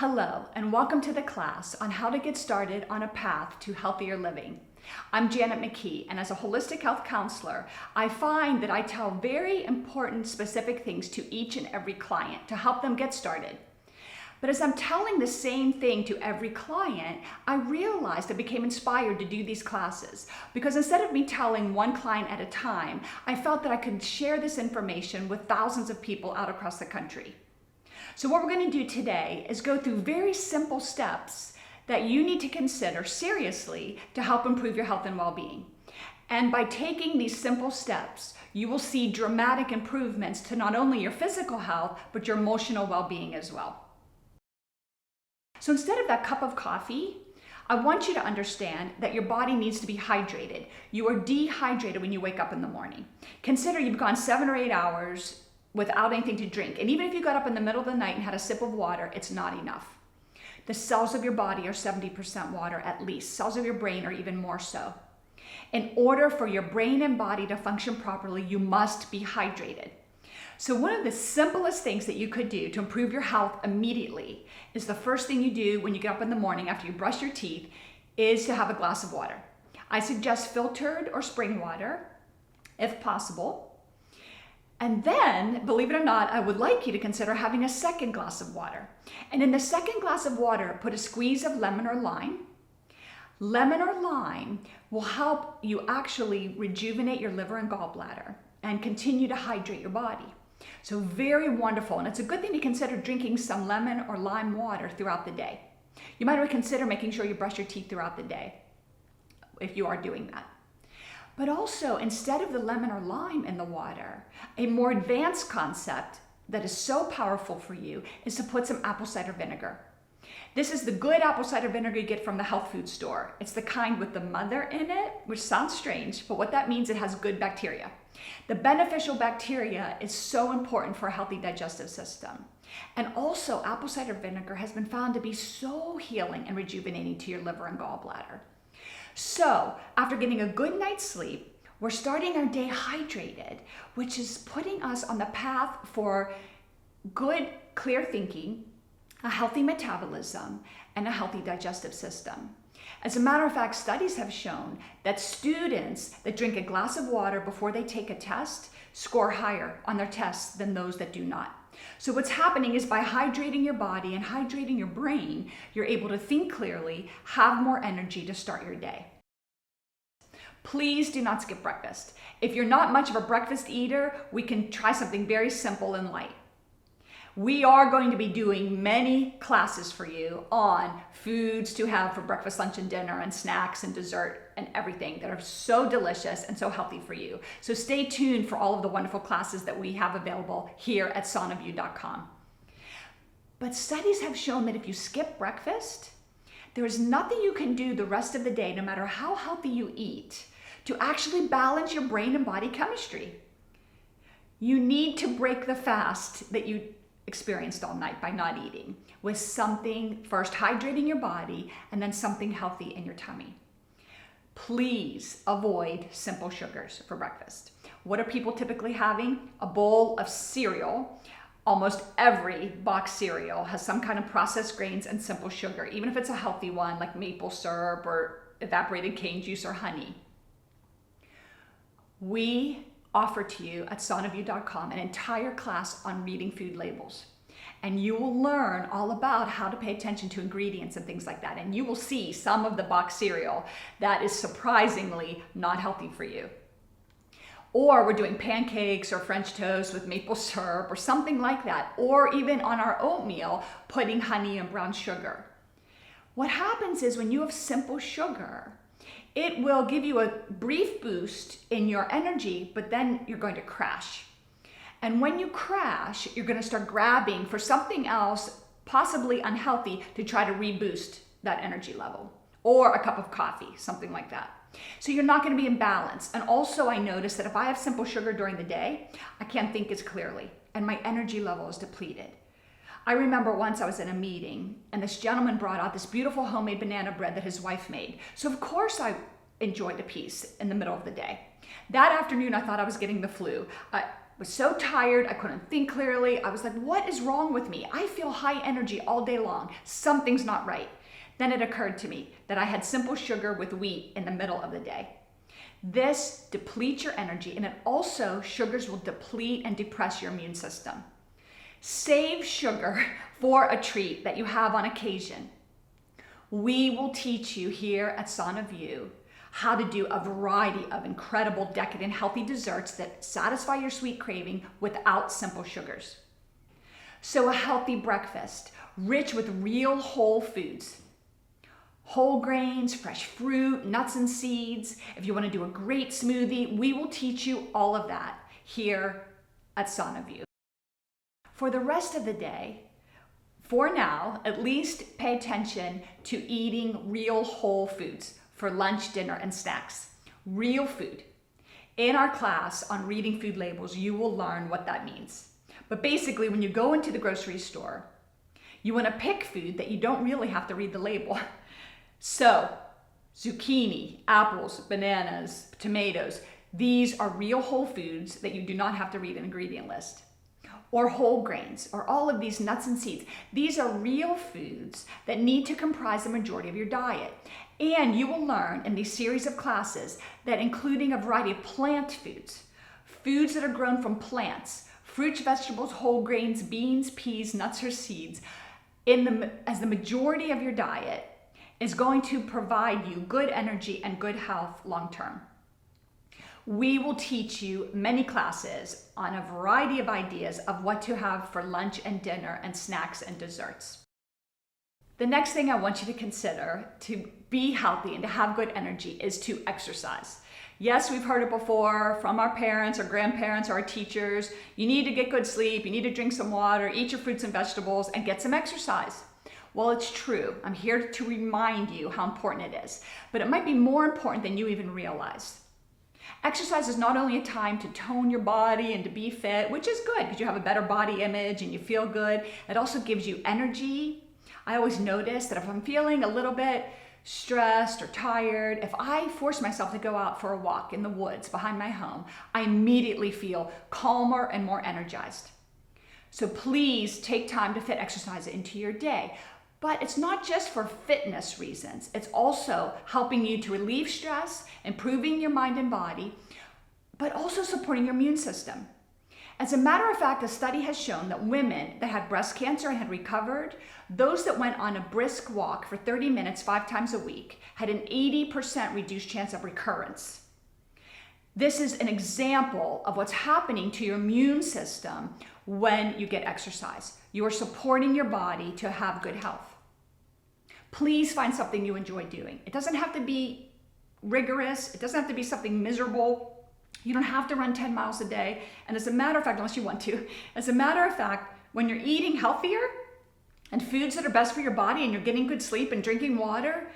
Hello, and welcome to the class on how to get started on a path to healthier living. I'm Janet McKee, and as a holistic health counselor, I find that I tell very important specific things to each and every client to help them get started. But as I'm telling the same thing to every client, I realized I became inspired to do these classes because instead of me telling one client at a time, I felt that I could share this information with thousands of people out across the country. So what we're going to do today is go through very simple steps that you need to consider seriously to help improve your health and well-being. And by taking these simple steps, you will see dramatic improvements to not only your physical health, but your emotional well-being as well. So instead of that cup of coffee, I want you to understand that your body needs to be hydrated. You are dehydrated when you wake up in the morning. Consider you've gone 7 or 8 hours without anything to drink. And even if you got up in the middle of the night and had a sip of water, it's not enough. The cells of your body are 70% water at least. Cells of your brain are even more so. In order for your brain and body to function properly, you must be hydrated. So one of the simplest things that you could do to improve your health immediately is the first thing you do when you get up in the morning after you brush your teeth is to have a glass of water. I suggest filtered or spring water, if possible. And then, believe it or not, I would like you to consider having a second glass of water. And in the second glass of water, put a squeeze of lemon or lime. Lemon or lime will help you actually rejuvenate your liver and gallbladder and continue to hydrate your body. So very wonderful. And it's a good thing to consider drinking some lemon or lime water throughout the day. You might want to consider making sure you brush your teeth throughout the day if you are doing that. But also, instead of the lemon or lime in the water, a more advanced concept that is so powerful for you is to put some apple cider vinegar. This is the good apple cider vinegar you get from the health food store. It's the kind with the mother in it, which sounds strange, but what that means, it has good bacteria. The beneficial bacteria is so important for a healthy digestive system. And also, apple cider vinegar has been found to be so healing and rejuvenating to your liver and gallbladder. So, after getting a good night's sleep, we're starting our day hydrated, which is putting us on the path for good, clear thinking, a healthy metabolism, and a healthy digestive system. As a matter of fact, studies have shown that students that drink a glass of water before they take a test score higher on their tests than those that do not. So what's happening is by hydrating your body and hydrating your brain, you're able to think clearly, have more energy to start your day. Please do not skip breakfast. If you're not much of a breakfast eater, we can try something very simple and light. We are going to be doing many classes for you on foods to have for breakfast, lunch, and dinner, and snacks and dessert and everything that are so delicious and so healthy for you. So stay tuned for all of the wonderful classes that we have available here at sonaview.com. But studies have shown that if you skip breakfast, there is nothing you can do the rest of the day, no matter how healthy you eat, to actually balance your brain and body chemistry. You need to break the fast that you experienced all night by not eating with something, first hydrating your body and then something healthy in your tummy. Please avoid simple sugars for breakfast. What are people typically having? A bowl of cereal. Almost every box cereal has some kind of processed grains and simple sugar, even if it's a healthy one like maple syrup or evaporated cane juice or honey. We offer to you at sonaview.com an entire class on reading food labels. And you will learn all about how to pay attention to ingredients and things like that. And you will see some of the box cereal that is surprisingly not healthy for you. Or we're doing pancakes or French toast with maple syrup or something like that. Or even on our oatmeal, putting honey and brown sugar. What happens is when you have simple sugar, it will give you a brief boost in your energy, but then you're going to crash. And when you crash, you're going to start grabbing for something else, possibly unhealthy, to try to reboost that energy level. Or a cup of coffee, something like that. So you're not going to be in balance. And also I notice that if I have simple sugar during the day, I can't think as clearly, and my energy level is depleted. I remember once I was in a meeting and this gentleman brought out this beautiful homemade banana bread that his wife made. So of course I enjoyed a piece in the middle of the day. That afternoon I thought I was getting the flu. was so tired, I couldn't think clearly. I was like, what is wrong with me? I feel high energy all day long. Something's not right. Then it occurred to me that I had simple sugar with wheat in the middle of the day. This depletes your energy, and it also, sugars will deplete and depress your immune system. Save sugar for a treat that you have on occasion. We will teach you here at Sauna View how to do a variety of incredible, decadent, healthy desserts that satisfy your sweet craving without simple sugars. So a healthy breakfast, rich with real whole foods. Whole grains, fresh fruit, nuts and seeds. If you want to do a great smoothie, we will teach you all of that here at Sauna View. For the rest of the day, for now, at least pay attention to eating real whole foods for lunch, dinner, and snacks. Real food. In our class on reading food labels, you will learn what that means. But basically, when you go into the grocery store, you want to pick food that you don't really have to read the label. So, zucchini, apples, bananas, tomatoes, these are real whole foods that you do not have to read an ingredient list. Or whole grains, or all of these nuts and seeds. These are real foods that need to comprise the majority of your diet. And you will learn in these series of classes that including a variety of plant foods, foods that are grown from plants, fruits, vegetables, whole grains, beans, peas, nuts, or seeds, as the majority of your diet is going to provide you good energy and good health long term. We will teach you many classes on a variety of ideas of what to have for lunch and dinner and snacks and desserts. The next thing I want you to consider to be healthy and to have good energy is to exercise. Yes, we've heard it before from our parents or grandparents or our teachers. You need to get good sleep, you need to drink some water, eat your fruits and vegetables, and get some exercise. Well, it's true. I'm here to remind you how important it is, but it might be more important than you even realize. Exercise is not only a time to tone your body and to be fit, which is good because you have a better body image and you feel good. It also gives you energy. I always notice that if I'm feeling a little bit stressed or tired, if I force myself to go out for a walk in the woods behind my home, I immediately feel calmer and more energized. So please take time to fit exercise into your day. But it's not just for fitness reasons. It's also helping you to relieve stress, improving your mind and body, but also supporting your immune system. As a matter of fact, a study has shown that women that had breast cancer and had recovered, those that went on a brisk walk for 30 minutes 5 times a week, had an 80% reduced chance of recurrence. This is an example of what's happening to your immune system when you get exercise. You are supporting your body to have good health. Please find something you enjoy doing. It doesn't have to be rigorous. It doesn't have to be something miserable. You don't have to run 10 miles a day. And as a matter of fact, unless you want to, as a matter of fact, when you're eating healthier and foods that are best for your body and you're getting good sleep and drinking water,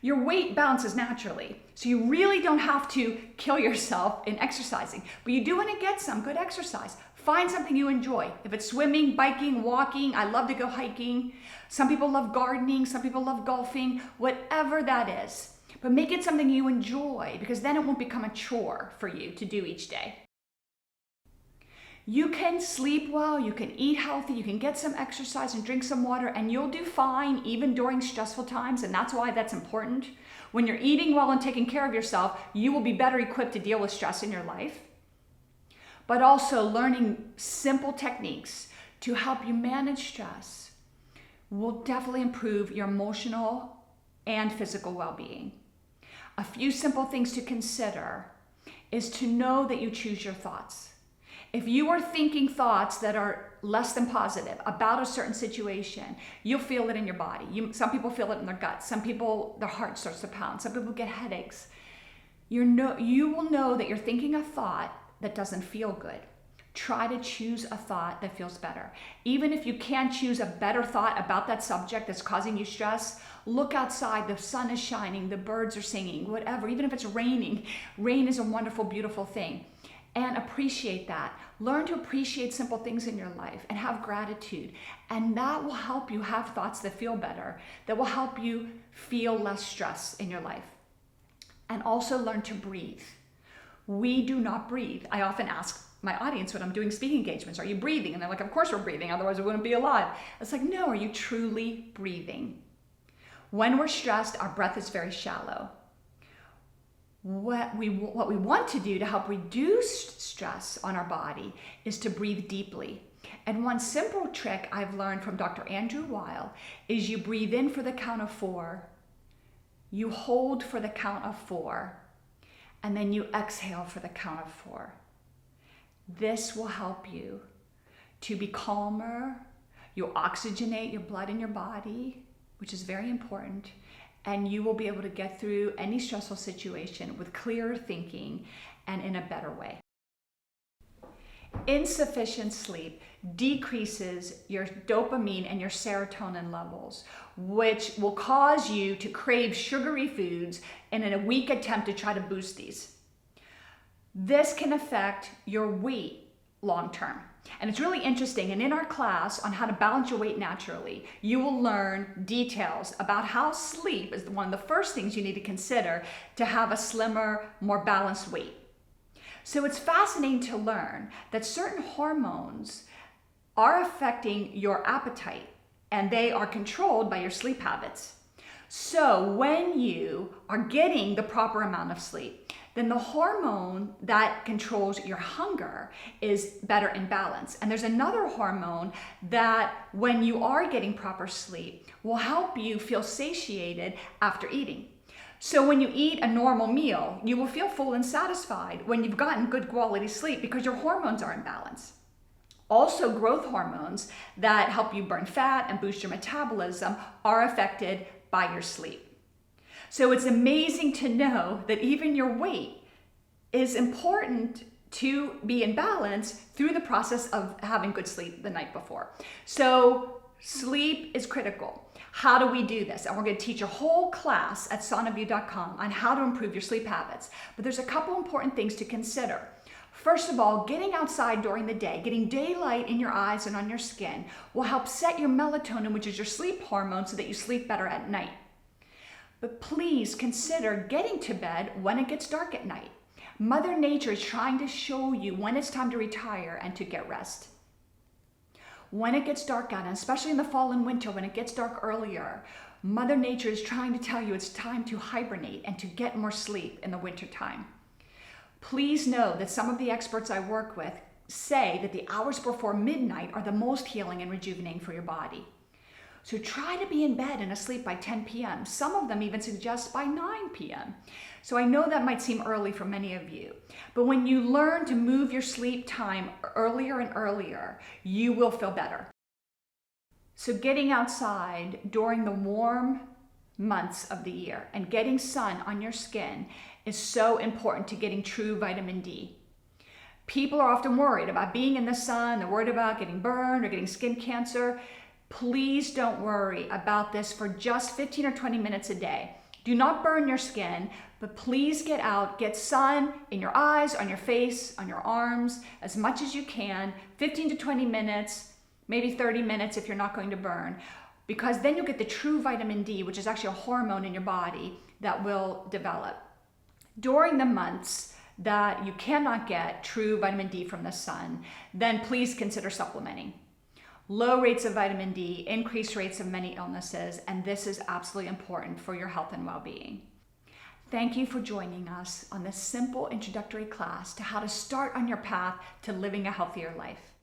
your weight balances naturally. So you really don't have to kill yourself in exercising, but you do want to get some good exercise. Find something you enjoy. If it's swimming, biking, walking, I love to go hiking. Some people love gardening, some people love golfing, whatever that is. But make it something you enjoy because then it won't become a chore for you to do each day. You can sleep well, you can eat healthy, you can get some exercise and drink some water, and you'll do fine even during stressful times, and that's why that's important. When you're eating well and taking care of yourself, you will be better equipped to deal with stress in your life. But also learning simple techniques to help you manage stress will definitely improve your emotional and physical well-being. A few simple things to consider is to know that you choose your thoughts. If you are thinking thoughts that are less than positive about a certain situation, you'll feel it in your body. Some people feel it in their gut. Some people, their heart starts to pound. Some people get headaches. You will know that you're thinking a thought that doesn't feel good. Try to choose a thought that feels better. Even if you can't choose a better thought about that subject that's causing you stress, look outside, the sun is shining, the birds are singing, whatever, even if it's raining. Rain is a wonderful, beautiful thing. And appreciate that. Learn to appreciate simple things in your life and have gratitude. And that will help you have thoughts that feel better, that will help you feel less stress in your life. And also learn to breathe. We do not breathe. I often ask my audience when I'm doing speaking engagements. Are you breathing? And they're like, of course we're breathing, otherwise we wouldn't be alive. It's like, no, are you truly breathing? When we're stressed, our breath is very shallow. What we want to do to help reduce stress on our body is to breathe deeply. And one simple trick I've learned from Dr. Andrew Weil is you breathe in for the count of 4, you hold for the count of 4, and then you exhale for the count of 4. This will help you to be calmer. You'll oxygenate your blood in your body, which is very important, and you will be able to get through any stressful situation with clearer thinking and in a better way. Insufficient sleep decreases your dopamine and your serotonin levels, which will cause you to crave sugary foods and in a weak attempt to try to boost these. This can affect your weight long term. And it's really interesting. And in our class on how to balance your weight naturally, you will learn details about how sleep is one of the first things you need to consider to have a slimmer, more balanced weight. So it's fascinating to learn that certain hormones are affecting your appetite, and they are controlled by your sleep habits. So when you are getting the proper amount of sleep, then the hormone that controls your hunger is better in balance. And there's another hormone that, when you are getting proper sleep, will help you feel satiated after eating. So when you eat a normal meal, you will feel full and satisfied when you've gotten good quality sleep because your hormones are in balance. Also, growth hormones that help you burn fat and boost your metabolism are affected by your sleep. So it's amazing to know that even your weight is important to be in balance through the process of having good sleep the night before. So sleep is critical. How do we do this? And we're going to teach a whole class at sonaview.com on how to improve your sleep habits. But there's a couple important things to consider. First of all, getting outside during the day, getting daylight in your eyes and on your skin will help set your melatonin, which is your sleep hormone, so that you sleep better at night. But please consider getting to bed when it gets dark at night. Mother Nature is trying to show you when it's time to retire and to get rest. When it gets dark out, and especially in the fall and winter when it gets dark earlier, Mother Nature is trying to tell you it's time to hibernate and to get more sleep in the winter time. Please know that some of the experts I work with say that the hours before midnight are the most healing and rejuvenating for your body. So try to be in bed and asleep by 10 p.m. Some of them even suggest by 9 p.m. So I know that might seem early for many of you, but when you learn to move your sleep time earlier and earlier, you will feel better. So getting outside during the warm months of the year and getting sun on your skin is so important to getting true vitamin D. People are often worried about being in the sun, they're worried about getting burned or getting skin cancer. Please don't worry about this for just 15 or 20 minutes a day. Do not burn your skin, but please get out, get sun in your eyes, on your face, on your arms, as much as you can, 15 to 20 minutes, maybe 30 minutes if you're not going to burn, because then you'll get the true vitamin D, which is actually a hormone in your body that will develop. During the months that you cannot get true vitamin D from the sun, then please consider supplementing. Low rates of vitamin D, increased rates of many illnesses, and this is absolutely important for your health and well-being. Thank you for joining us on this simple introductory class to how to start on your path to living a healthier life.